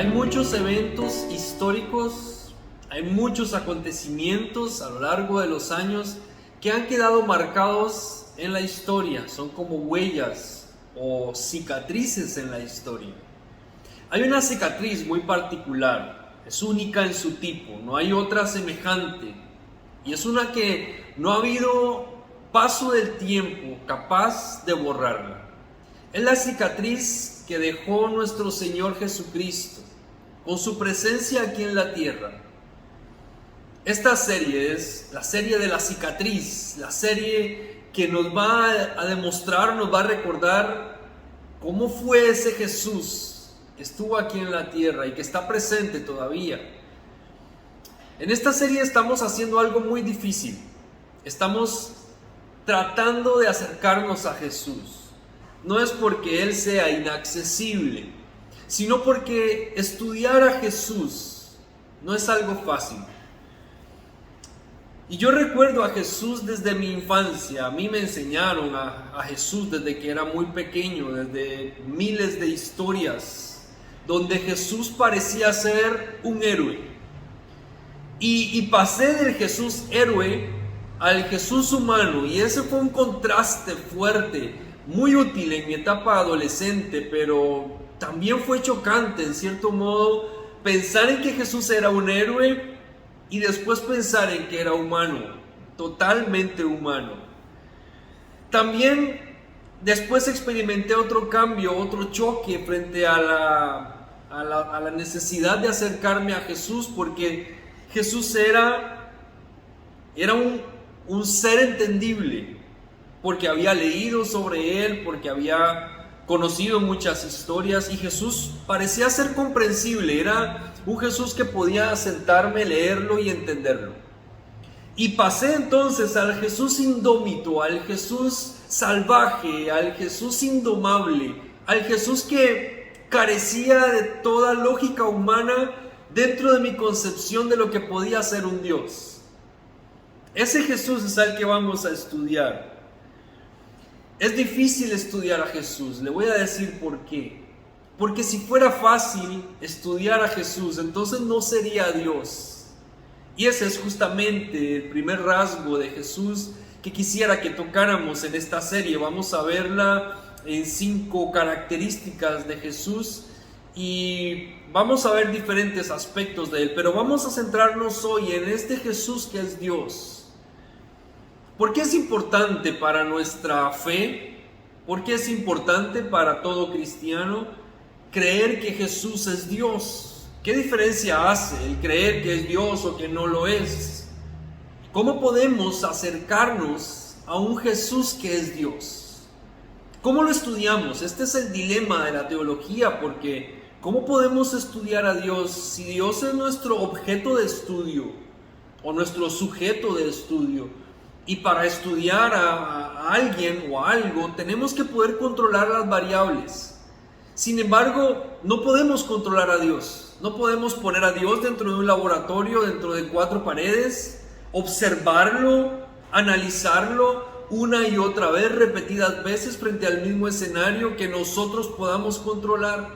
muchos eventos históricos, hay muchos acontecimientos a lo largo de los años que han quedado marcados en la historia, son como huellas o cicatrices en la historia. Hay una cicatriz muy particular, es única en su tipo, no hay otra semejante, y es una que no ha habido paso del tiempo capaz de borrarla. Es la cicatriz que dejó nuestro Señor Jesucristo con su presencia aquí en la tierra. Esta serie es la serie de la cicatriz, la serie que nos va a demostrar, nos va a recordar cómo fue ese Jesús que estuvo aquí en la tierra y que está presente todavía. En esta serie estamos haciendo algo muy difícil. Estamos tratando de acercarnos a Jesús. No es porque Él sea inaccesible, sino porque estudiar a Jesús no es algo fácil. Y yo recuerdo a Jesús desde mi infancia. A mí me enseñaron a Jesús desde que era muy pequeño, desde miles de historias, donde Jesús parecía ser un héroe. Y pasé del Jesús héroe al Jesús humano, y ese fue un contraste fuerte, muy útil en mi etapa adolescente, pero también fue chocante en cierto modo pensar en que Jesús era un héroe y después pensar en que era humano, totalmente humano. También después experimenté otro cambio, otro choque frente a la necesidad de acercarme a Jesús, porque Jesús era un ser entendible, porque había leído sobre Él, porque había conocido muchas historias, y Jesús parecía ser comprensible, era un Jesús que podía sentarme, leerlo y entenderlo. Y pasé entonces al Jesús indómito, al Jesús salvaje, al Jesús indomable, al Jesús que carecía de toda lógica humana dentro de mi concepción de lo que podía ser un Dios. Ese Jesús es el que vamos a estudiar. Es difícil estudiar a Jesús, le voy a decir por qué. Porque si fuera fácil estudiar a Jesús, entonces no sería Dios. Y ese es justamente el primer rasgo de Jesús que quisiera que tocáramos en esta serie. Vamos a verla en 5 características de Jesús y vamos a ver diferentes aspectos de Él. Pero vamos a centrarnos hoy en este Jesús que es Dios. ¿Por qué es importante para nuestra fe? ¿Por qué es importante para todo cristiano creer que Jesús es Dios? ¿Qué diferencia hace el creer que es Dios o que no lo es? ¿Cómo podemos acercarnos a un Jesús que es Dios? ¿Cómo lo estudiamos? Este es el dilema de la teología, porque ¿cómo podemos estudiar a Dios si Dios es nuestro objeto de estudio o nuestro sujeto de estudio? Y para estudiar a alguien o a algo tenemos que poder controlar las variables. Sin embargo, no podemos controlar a Dios. No podemos poner a Dios dentro de un laboratorio, dentro de 4 paredes, observarlo, analizarlo una y otra vez, repetidas veces frente al mismo escenario que nosotros podamos controlar.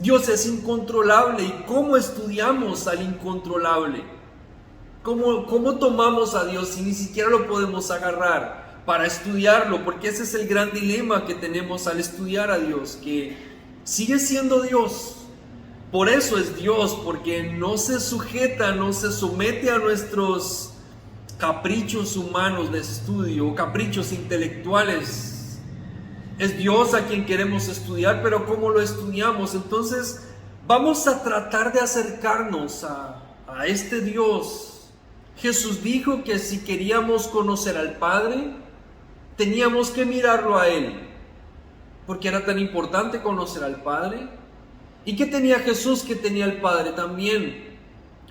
Dios es incontrolable. ¿Y cómo estudiamos al incontrolable? ¿Cómo tomamos a Dios si ni siquiera lo podemos agarrar para estudiarlo? Porque ese es el gran dilema que tenemos al estudiar a Dios, que sigue siendo Dios. Por eso es Dios, porque no se sujeta, no se somete a nuestros caprichos humanos de estudio o caprichos intelectuales. Es Dios a quien queremos estudiar, pero ¿cómo lo estudiamos? Entonces vamos a tratar de acercarnos a este Dios. Jesús dijo que si queríamos conocer al Padre, teníamos que mirarlo a Él. ¿Por qué era tan importante conocer al Padre? ¿Y qué tenía Jesús que tenía el Padre también?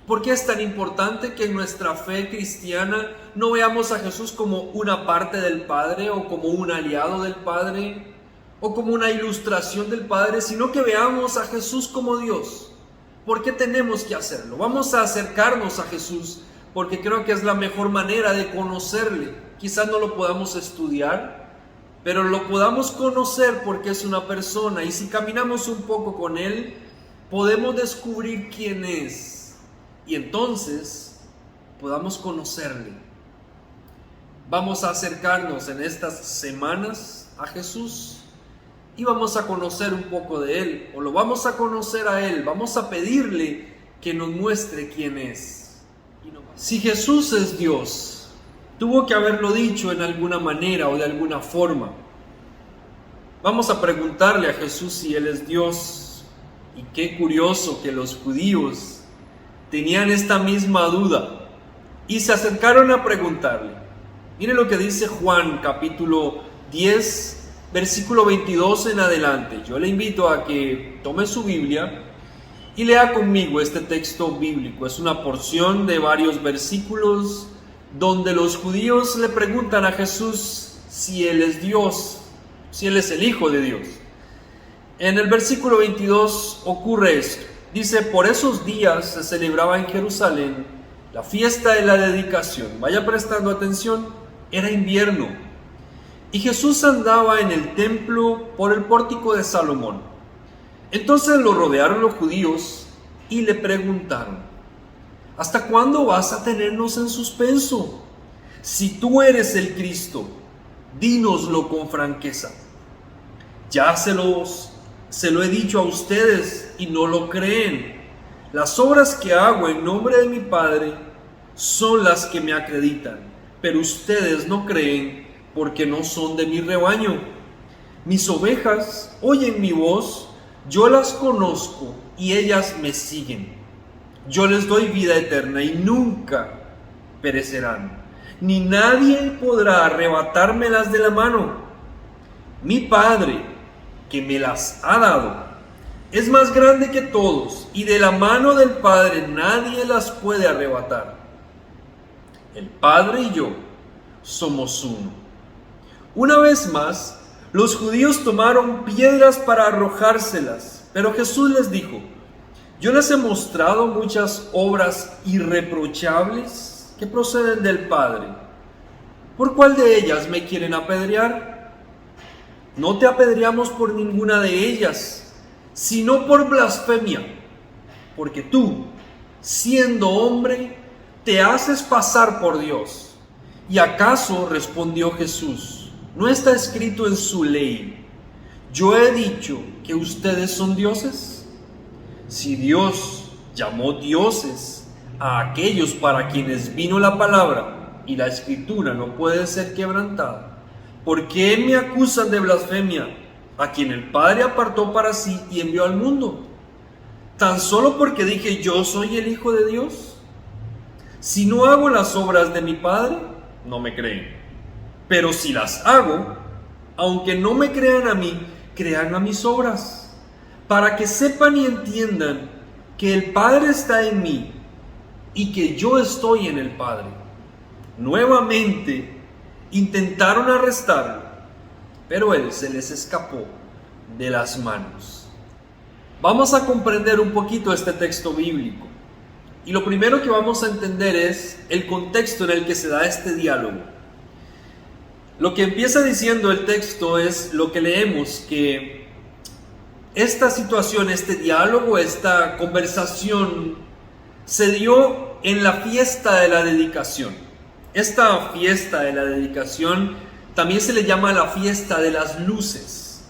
¿Por qué es tan importante que en nuestra fe cristiana no veamos a Jesús como una parte del Padre o como un aliado del Padre o como una ilustración del Padre, sino que veamos a Jesús como Dios? ¿Por qué tenemos que hacerlo? Vamos a acercarnos a Jesús porque creo que es la mejor manera de conocerle. Quizás no lo podamos estudiar, pero lo podamos conocer porque es una persona, y si caminamos un poco con Él, podemos descubrir quién es y entonces podamos conocerle. Vamos a acercarnos en estas semanas a Jesús y vamos a conocer un poco de Él, o lo vamos a conocer a Él, vamos a pedirle que nos muestre quién es. Si Jesús es Dios, tuvo que haberlo dicho en alguna manera o de alguna forma. Vamos a preguntarle a Jesús si Él es Dios. Y qué curioso que los judíos tenían esta misma duda y se acercaron a preguntarle. Mire lo que dice Juan capítulo 10, versículo 22 en adelante. Yo le invito a que tome su Biblia y lea conmigo este texto bíblico. Es una porción de varios versículos donde los judíos le preguntan a Jesús si Él es Dios, si Él es el Hijo de Dios. En el versículo 22 ocurre esto. Dice: por esos días se celebraba en Jerusalén la fiesta de la dedicación. Vaya prestando atención, era invierno. Y Jesús andaba en el templo por el pórtico de Salomón. Entonces lo rodearon los judíos y le preguntaron: ¿hasta cuándo vas a tenernos en suspenso? Si tú eres el Cristo, dínoslo con franqueza. Ya se lo he dicho a ustedes y no lo creen. Las obras que hago en nombre de mi Padre son las que me acreditan, pero ustedes no creen porque no son de mi rebaño. Mis ovejas oyen mi voz, yo las conozco y ellas me siguen. Yo les doy vida eterna y nunca perecerán, ni nadie podrá arrebatármelas de la mano. Mi Padre, que me las ha dado, es más grande que todos, y de la mano del Padre nadie las puede arrebatar. El Padre y yo somos uno. Una vez más, los judíos tomaron piedras para arrojárselas, pero Jesús les dijo: yo les he mostrado muchas obras irreprochables que proceden del Padre. ¿Por cuál de ellas me quieren apedrear? No te apedreamos por ninguna de ellas, sino por blasfemia, porque tú, siendo hombre, te haces pasar por Dios. ¿Y acaso, respondió Jesús, no está escrito en su ley: yo he dicho que ustedes son dioses? Si Dios llamó dioses a aquellos para quienes vino la palabra, y la escritura no puede ser quebrantada, ¿por qué me acusan de blasfemia a quien el Padre apartó para sí y envió al mundo? ¿Tan solo porque dije yo soy el Hijo de Dios? Si no hago las obras de mi Padre, no me creen. Pero si las hago, aunque no me crean a mí, crean a mis obras, para que sepan y entiendan que el Padre está en mí y que yo estoy en el Padre. Nuevamente intentaron arrestarlo, pero él se les escapó de las manos. Vamos a comprender un poquito este texto bíblico. Y lo primero que vamos a entender es el contexto en el que se da este diálogo. Lo que empieza diciendo el texto es lo que leemos, que esta situación, este diálogo, esta conversación se dio en la fiesta de la dedicación. Esta fiesta de la dedicación también se le llama la fiesta de las luces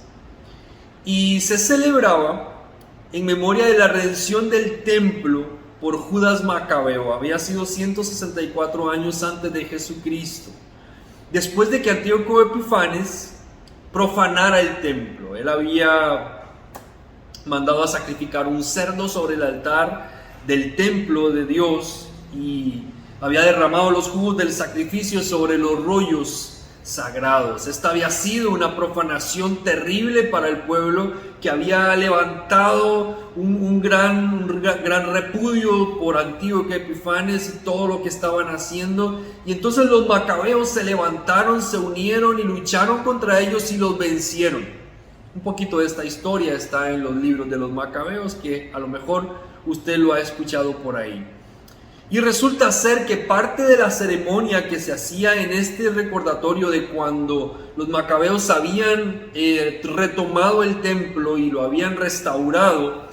y se celebraba en memoria de la redención del templo por Judas Macabeo. Había sido 164 años antes de Jesucristo, después de que Antíoco Epifanes profanara el templo. Él había mandado a sacrificar un cerdo sobre el altar del templo de Dios y había derramado los jugos del sacrificio sobre los rollos sagrados. Esta había sido una profanación terrible para el pueblo, que había levantado un gran repudio por Antíoco Epifanes y todo lo que estaban haciendo. Y entonces los macabeos se levantaron, se unieron y lucharon contra ellos y los vencieron. Un poquito de esta historia está en los libros de los macabeos, que a lo mejor usted lo ha escuchado por ahí. Y resulta ser que parte de la ceremonia que se hacía en este recordatorio de cuando los macabeos habían retomado el templo y lo habían restaurado,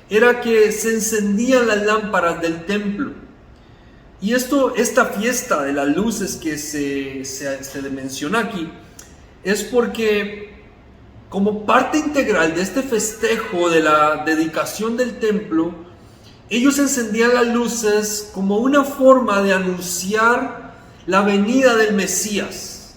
era que se encendían las lámparas del templo. Y esta fiesta de las luces que se le menciona aquí, es porque como parte integral de este festejo de la dedicación del templo, ellos encendían las luces como una forma de anunciar la venida del Mesías.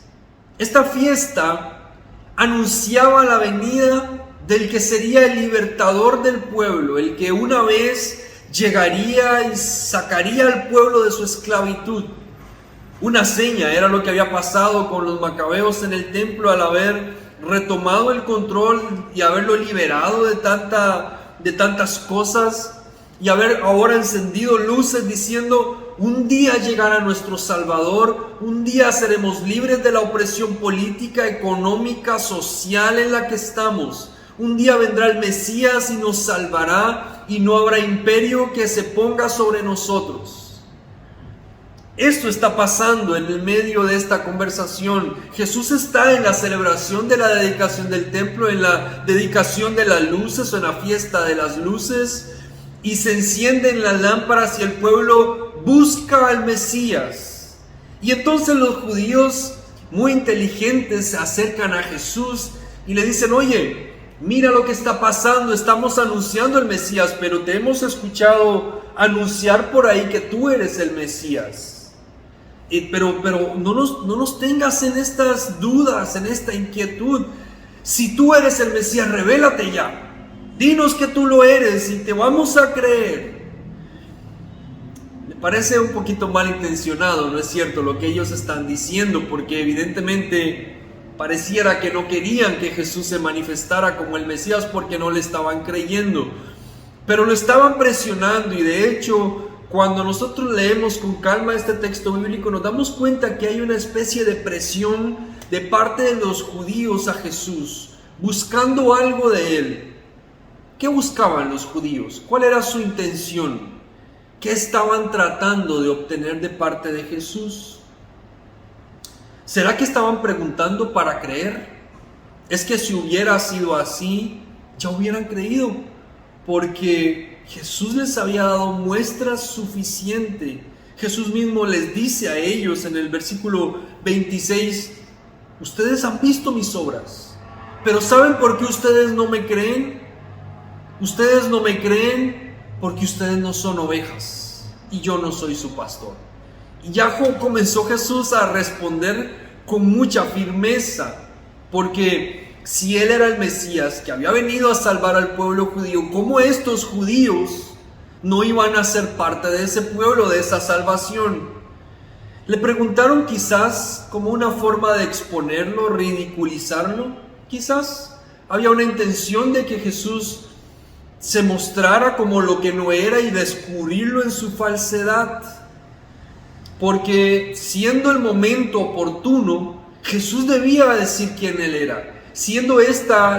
Esta fiesta anunciaba la venida del que sería el libertador del pueblo, el que una vez llegaría y sacaría al pueblo de su esclavitud. Una seña era lo que había pasado con los macabeos en el templo al haber retomado el control y haberlo liberado de tantas cosas, y haber ahora encendido luces diciendo: un día llegará nuestro Salvador, un día seremos libres de la opresión política, económica, social en la que estamos. Un día vendrá el Mesías y nos salvará, y no habrá imperio que se ponga sobre nosotros. Esto está pasando en el medio de esta conversación. Jesús está en la celebración de la dedicación del templo, en la dedicación de las luces o en la fiesta de las luces, y se encienden las lámparas y el pueblo busca al Mesías. Y entonces los judíos muy inteligentes se acercan a Jesús y le dicen: oye, mira lo que está pasando, estamos anunciando el Mesías, pero te hemos escuchado anunciar por ahí que tú eres el Mesías. Pero no nos tengas en estas dudas, en esta inquietud. Si tú eres el Mesías, revélate ya. Dinos que tú lo eres y te vamos a creer. Me parece un poquito malintencionado, ¿no es cierto?, lo que ellos están diciendo, porque evidentemente pareciera que no querían que Jesús se manifestara como el Mesías porque no le estaban creyendo. Pero lo estaban presionando, y de hecho, cuando nosotros leemos con calma este texto bíblico, nos damos cuenta que hay una especie de presión de parte de los judíos a Jesús, buscando algo de Él. ¿Qué buscaban los judíos? ¿Cuál era su intención? ¿Qué estaban tratando de obtener de parte de Jesús? ¿Será que estaban preguntando para creer? Es que si hubiera sido así, ya hubieran creído, porque Jesús les había dado muestras suficientes. Jesús mismo les dice a ellos en el versículo 26: ustedes han visto mis obras, pero ¿saben por qué ustedes no me creen? Ustedes no me creen porque ustedes no son ovejas y yo no soy su pastor. Y ya comenzó Jesús a responder con mucha firmeza, porque si Él era el Mesías que había venido a salvar al pueblo judío, ¿cómo estos judíos no iban a ser parte de ese pueblo, de esa salvación? Le preguntaron quizás como una forma de exponerlo, ridiculizarlo. Quizás había una intención de que Jesús se mostrara como lo que no era y descubrirlo en su falsedad. Porque siendo el momento oportuno, Jesús debía decir quién Él era. Siendo esta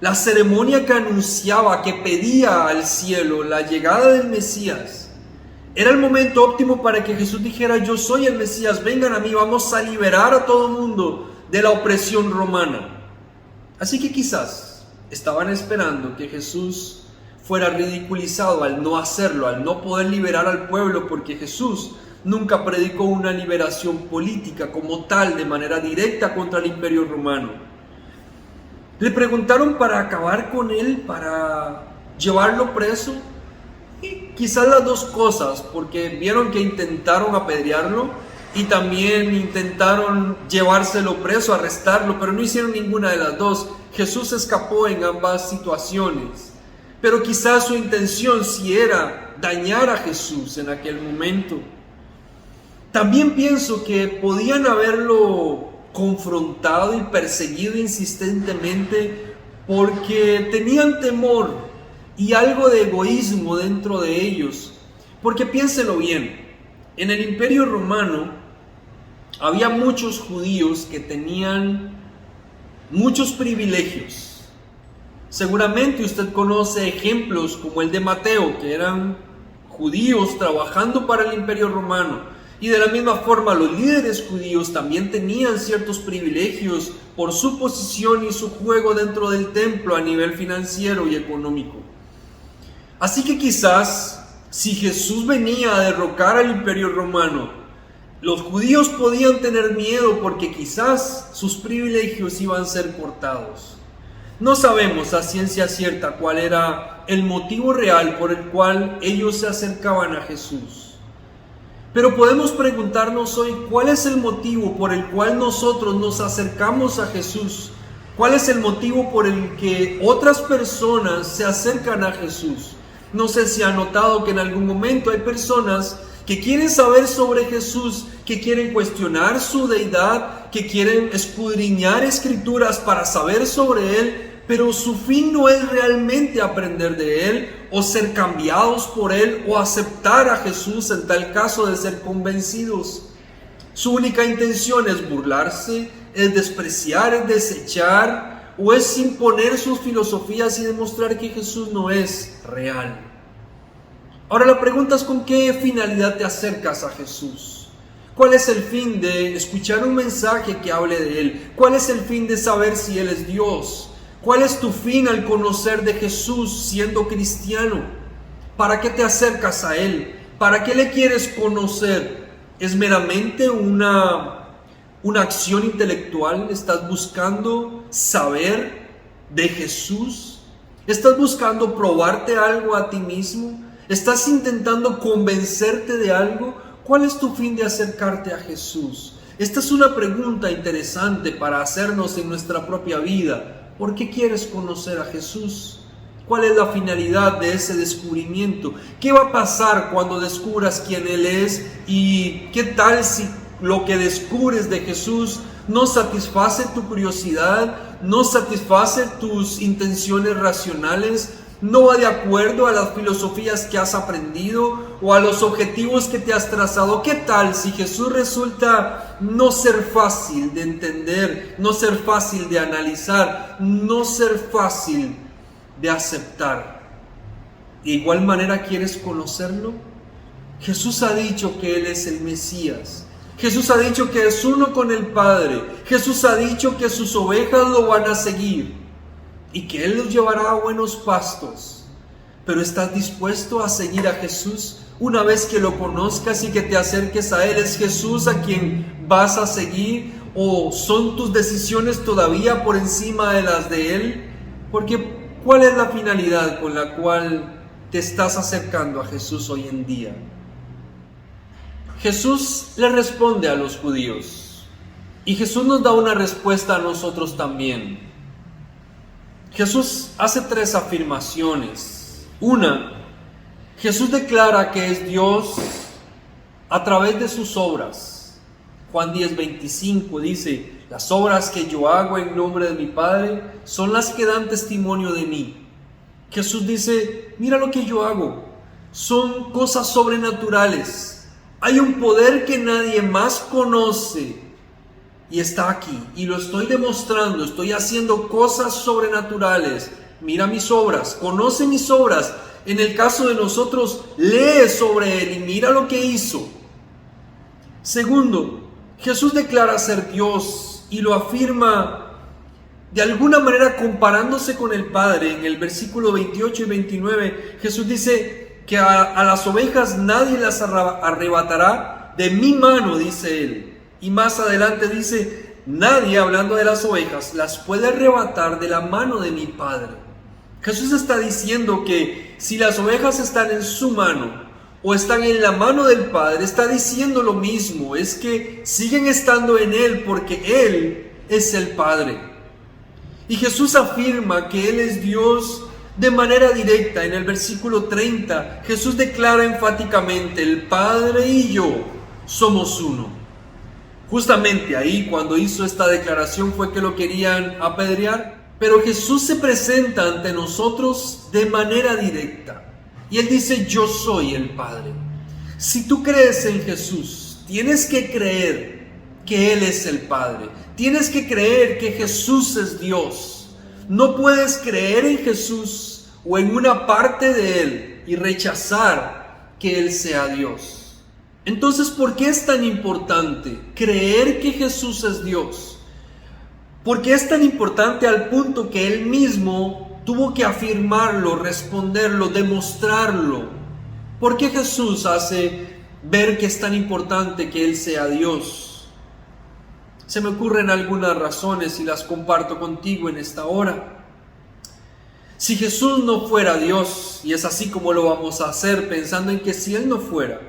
la ceremonia que anunciaba, que pedía al cielo la llegada del Mesías, era el momento óptimo para que Jesús dijera: yo soy el Mesías, vengan a mí, vamos a liberar a todo el mundo de la opresión romana. Así que quizás estaban esperando que Jesús fuera ridiculizado al no hacerlo, al no poder liberar al pueblo, porque Jesús nunca predicó una liberación política como tal, de manera directa contra el imperio romano. Le preguntaron para acabar con él, para llevarlo preso, y quizás las dos cosas, porque vieron que intentaron apedrearlo y también intentaron llevárselo preso, arrestarlo, pero no hicieron ninguna de las dos. Jesús escapó en ambas situaciones, pero quizás su intención sí era dañar a Jesús en aquel momento. También pienso que podían haberlo confrontado y perseguido insistentemente porque tenían temor y algo de egoísmo dentro de ellos. Porque piénselo bien, en el Imperio Romano había muchos judíos que tenían muchos privilegios. Seguramente usted conoce ejemplos como el de Mateo, que eran judíos trabajando para el Imperio Romano. Y de la misma forma los líderes judíos también tenían ciertos privilegios por su posición y su juego dentro del templo a nivel financiero y económico. Así que quizás, si Jesús venía a derrocar al imperio romano, los judíos podían tener miedo porque quizás sus privilegios iban a ser cortados. No sabemos a ciencia cierta cuál era el motivo real por el cual ellos se acercaban a Jesús. Pero podemos preguntarnos hoy, ¿cuál es el motivo por el cual nosotros nos acercamos a Jesús? ¿Cuál es el motivo por el que otras personas se acercan a Jesús? No sé si ha notado que en algún momento hay personas que quieren saber sobre Jesús, que quieren cuestionar su deidad, que quieren escudriñar escrituras para saber sobre Él, pero su fin no es realmente aprender de Él o ser cambiados por Él o aceptar a Jesús en tal caso de ser convencidos. Su única intención es burlarse, es despreciar, es desechar o es imponer sus filosofías y demostrar que Jesús no es real. Ahora la pregunta es: ¿con qué finalidad te acercas a Jesús? ¿Cuál es el fin de escuchar un mensaje que hable de Él? ¿Cuál es el fin de saber si Él es Dios? ¿Cuál es tu fin al conocer de Jesús siendo cristiano? ¿Para qué te acercas a Él? ¿Para qué le quieres conocer? ¿Es meramente una acción intelectual? ¿Estás buscando saber de Jesús? ¿Estás buscando probarte algo a ti mismo? ¿Estás intentando convencerte de algo? ¿Cuál es tu fin de acercarte a Jesús? Esta es una pregunta interesante para hacernos en nuestra propia vida. ¿Por qué quieres conocer a Jesús? ¿Cuál es la finalidad de ese descubrimiento? ¿Qué va a pasar cuando descubras quién Él es? ¿Y qué tal si lo que descubres de Jesús no satisface tu curiosidad, no satisface tus intenciones racionales, no va de acuerdo a las filosofías que has aprendido o a los objetivos que te has trazado? ¿Qué tal si Jesús resulta no ser fácil de entender, no ser fácil de analizar, no ser fácil de aceptar? ¿De igual manera quieres conocerlo? Jesús ha dicho que Él es el Mesías. Jesús ha dicho que es uno con el Padre. Jesús ha dicho que sus ovejas lo van a seguir y que Él los llevará a buenos pastos. Pero ¿estás dispuesto a seguir a Jesús? Una vez que lo conozcas y que te acerques a Él, ¿es Jesús a quien vas a seguir? ¿O son tus decisiones todavía por encima de las de Él? Porque ¿cuál es la finalidad con la cual te estás acercando a Jesús hoy en día? Jesús le responde a los judíos y Jesús nos da una respuesta a nosotros también. Jesús hace 3 afirmaciones. Una, Jesús declara que es Dios a través de sus obras. Juan 10:25 dice: las obras que yo hago en nombre de mi Padre son las que dan testimonio de mí. Jesús dice: mira lo que yo hago, son cosas sobrenaturales. Hay un poder que nadie más conoce y está aquí, y lo estoy demostrando. Estoy haciendo cosas sobrenaturales. Mira mis obras, conoce mis obras. En el caso de nosotros, lee sobre Él y mira lo que hizo. Segundo, Jesús declara ser Dios y lo afirma de alguna manera comparándose con el Padre. En el versículo 28 y 29, Jesús dice que a las ovejas nadie las arrebatará de mi mano, dice Él. Y más adelante dice: nadie, hablando de las ovejas, las puede arrebatar de la mano de mi Padre. Jesús está diciendo que si las ovejas están en su mano o están en la mano del Padre, está diciendo lo mismo, es que siguen estando en Él porque Él es el Padre. Y Jesús afirma que Él es Dios de manera directa. En el versículo 30, Jesús declara enfáticamente: el Padre y yo somos uno. Justamente ahí, cuando hizo esta declaración, fue que lo querían apedrear. Pero Jesús se presenta ante nosotros de manera directa. Y Él dice: yo soy el Padre. Si tú crees en Jesús, tienes que creer que Él es el Padre. Tienes que creer que Jesús es Dios. No puedes creer en Jesús o en una parte de Él y rechazar que Él sea Dios. Entonces, ¿por qué es tan importante creer que Jesús es Dios? ¿Por qué es tan importante al punto que Él mismo tuvo que afirmarlo, responderlo, demostrarlo. ¿Por qué Jesús hace ver que es tan importante que Él sea Dios? Se me ocurren algunas razones y las comparto contigo en esta hora. Si Jesús no fuera Dios, y es así como lo vamos a hacer, pensando en que si Él no fuera,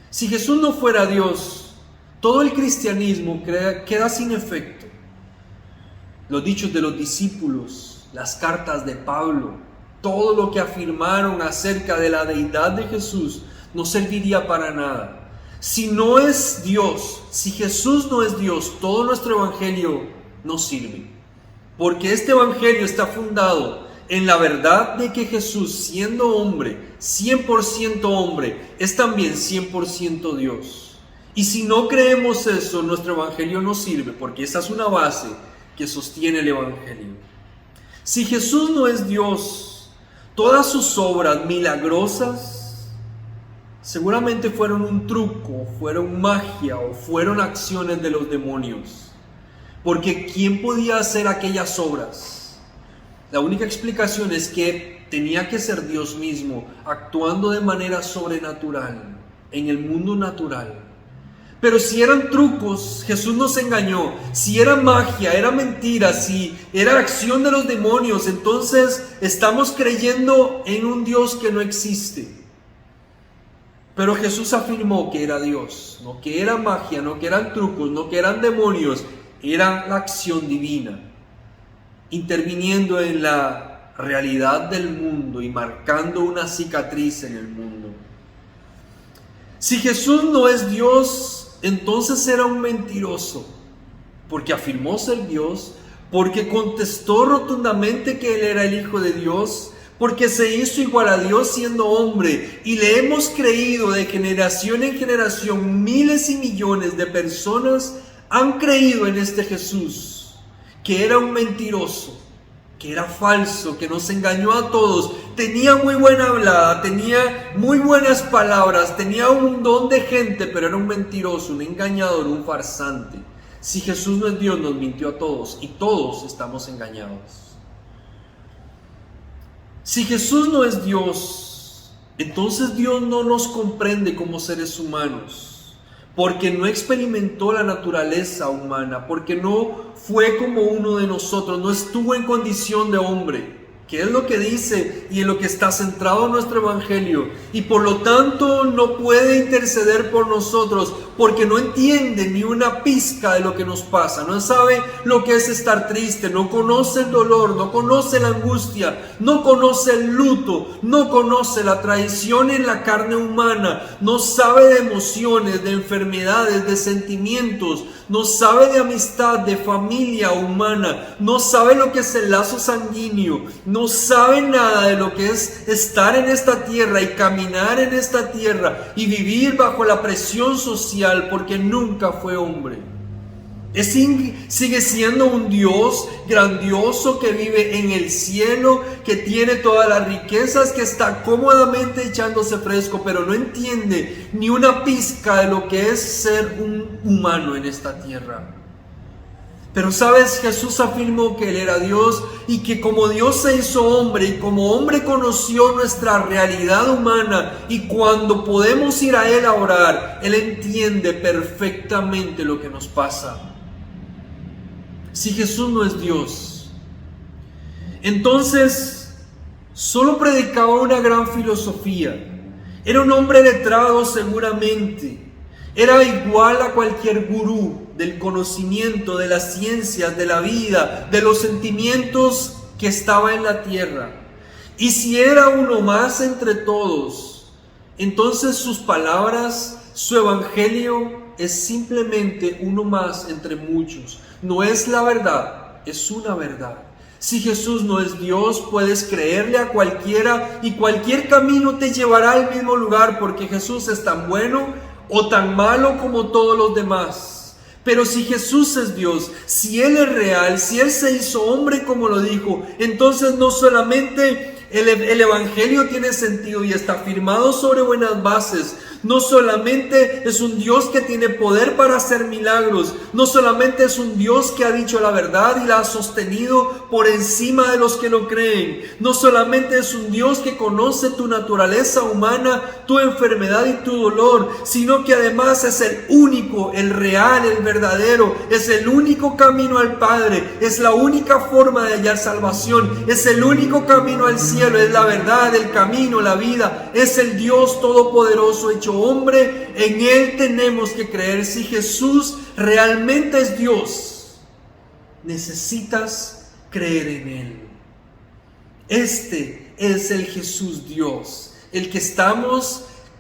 si Jesús no fuera Dios, todo el cristianismo queda sin efecto. Los dichos de los discípulos, las cartas de Pablo, todo lo que afirmaron acerca de la deidad de Jesús no serviría para nada. Si no es Dios, si Jesús no es Dios, todo nuestro evangelio no sirve. Porque este evangelio está fundado en la verdad de que Jesús, siendo hombre, 100% hombre, es también 100% Dios. Y si no creemos eso, nuestro evangelio no sirve, porque esa es una base que sostiene el evangelio. Si Jesús no es Dios, todas sus obras milagrosas seguramente fueron un truco, fueron magia o fueron acciones de los demonios. Porque ¿quién podía hacer aquellas obras? La única explicación es que tenía que ser Dios mismo, actuando de manera sobrenatural, en el mundo natural. Pero si eran trucos, Jesús nos engañó. Si era magia, era mentira, si era acción de los demonios, entonces estamos creyendo en un Dios que no existe. Pero Jesús afirmó que era Dios, no que era magia, no que eran trucos, no que eran demonios, era la acción divina, interviniendo en la realidad del mundo y marcando una cicatriz en el mundo. Si Jesús no es Dios, entonces era un mentiroso, porque afirmó ser Dios, porque contestó rotundamente que Él era el Hijo de Dios, porque se hizo igual a Dios siendo hombre, y le hemos creído de generación en generación. Miles y millones de personas han creído en este Jesús, que era un mentiroso, que era falso, que nos engañó a todos. Tenía muy buena hablada, tenía muy buenas palabras, tenía un don de gente, pero era un mentiroso, un engañador, un farsante. Si Jesús no es Dios, nos mintió a todos y todos estamos engañados. Si Jesús no es Dios, entonces Dios no nos comprende como seres humanos, porque no experimentó la naturaleza humana, porque no fue como uno de nosotros, no estuvo en condición de hombre, que es lo que dice y en lo que está centrado nuestro evangelio, y por lo tanto no puede interceder por nosotros, porque no entiende ni una pizca de lo que nos pasa, no sabe lo que es estar triste, no conoce el dolor, no conoce la angustia, no conoce el luto, no conoce la traición en la carne humana, no sabe de emociones, de enfermedades, de sentimientos, no sabe de amistad, de familia humana, no sabe lo que es el lazo sanguíneo, no sabe nada de lo que es estar en esta tierra y caminar en esta tierra y vivir bajo la presión social, porque nunca fue hombre. Sigue siendo un Dios grandioso que vive en el cielo, que tiene todas las riquezas, que está cómodamente echándose fresco, pero no entiende ni una pizca de lo que es ser un humano en esta tierra. Pero sabes, Jesús afirmó que Él era Dios y que como Dios se hizo hombre y como hombre conoció nuestra realidad humana, y cuando podemos ir a Él a orar, Él entiende perfectamente lo que nos pasa. Si Jesús no es Dios, entonces solo predicaba una gran filosofía. Era un hombre letrado seguramente. Era igual a cualquier gurú del conocimiento, de las ciencias, de la vida, de los sentimientos que estaba en la tierra. Y si era uno más entre todos, entonces sus palabras, su evangelio es simplemente uno más entre muchos. No es la verdad, es una verdad. Si Jesús no es Dios, puedes creerle a cualquiera y cualquier camino te llevará al mismo lugar, porque Jesús es tan bueno o tan malo como todos los demás. Pero si Jesús es Dios, si Él es real, si Él se hizo hombre como lo dijo, entonces no solamente el evangelio tiene sentido y está firmado sobre buenas bases, no solamente es un Dios que tiene poder para hacer milagros, no solamente es un Dios que ha dicho la verdad y la ha sostenido por encima de los que lo creen, no solamente es un Dios que conoce tu naturaleza humana, tu enfermedad y tu dolor, sino que además es el único, el real, el verdadero, es el único camino al Padre, es la única forma de hallar salvación, es el único camino al cielo, es la verdad, el camino, la vida, es el Dios todopoderoso hecho hombre. En Él tenemos que creer. Si Jesús realmente es Dios, necesitas creer en Él. Este es el Jesús Dios,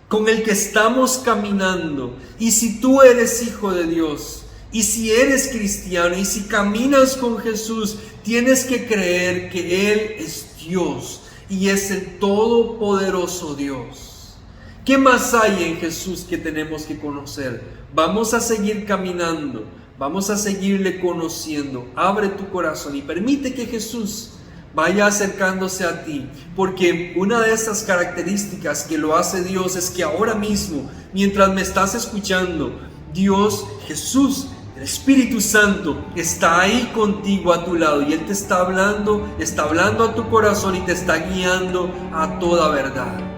con el que estamos caminando. Y si tú eres hijo de Dios, y si eres cristiano, y si caminas con Jesús, tienes que creer que Él es Dios y es el todopoderoso Dios. ¿Qué más hay en Jesús que tenemos que conocer? Vamos a seguir caminando, vamos a seguirle conociendo. Abre tu corazón y permite que Jesús vaya acercándose a ti, porque una de estas características que lo hace Dios es que ahora mismo, mientras me estás escuchando, Dios, Jesús, el Espíritu Santo está ahí contigo a tu lado y Él te está hablando a tu corazón y te está guiando a toda verdad.